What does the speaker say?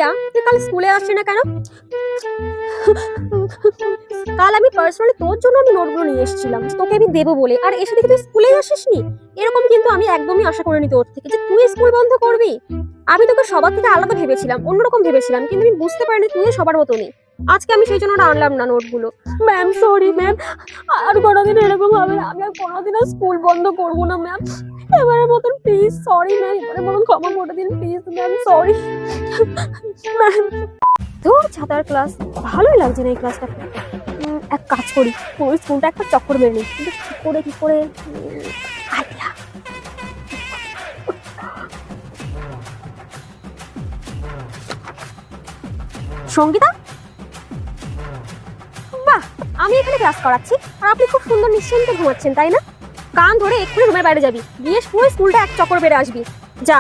প্রিয়া, তুই কাল স্কুলে আসছিস না কেন? কাল আমি পার্সোনালি তোর জন্য আমি নোটগুলো নিয়ে এসেছিলাম, তোকে আমি দেবো বলে, আর এসে দেখি তুই স্কুলেই আসিসনি। এরকম কিন্তু আমি একদমই আশা করিনি তোর থেকে যে তুই স্কুল বন্ধ করবি। আমি তোকে সবার থেকে আলাদা ভেবেছিলাম, অন্যরকম ভেবেছিলাম, কিন্তু আমি বুঝতে পারিনি তুই সবার মতনই। আজকে আমি সেই জন্য আনলাম না নোটগুলো। ম্যাম সরি ম্যাম, আর কোনোদিন এরকম হবে না। আমি আর কোনোদিন স্কুল বন্ধ করবো না ম্যাম। এবারের মতন প্লিজ সরি ম্যাম, এবারের মতন ক্ষমা করে দিন প্লিজ ম্যাম, সরি ম্যাম। ধুর ছাতার ক্লাস, ভালোই লাগছে না এই ক্লাসটা। এক কাজ করি, পুরো স্কুলটা একটা চক্কর মেরে নিই, কিন্তু কি করে আইডিয়া। সঙ্গীতা, বাহ, আমি এখানে ক্লাস করাচ্ছি আর আপনি খুব সুন্দর নিশ্চিন্তে ঘুমাচ্ছেন, তাই না? কান ধরে এক্ষুনি রুমের বাইরে যাবি, গিয়ে পুরো স্কুলটা এক চক্কর বেড়ে আসবি, যা।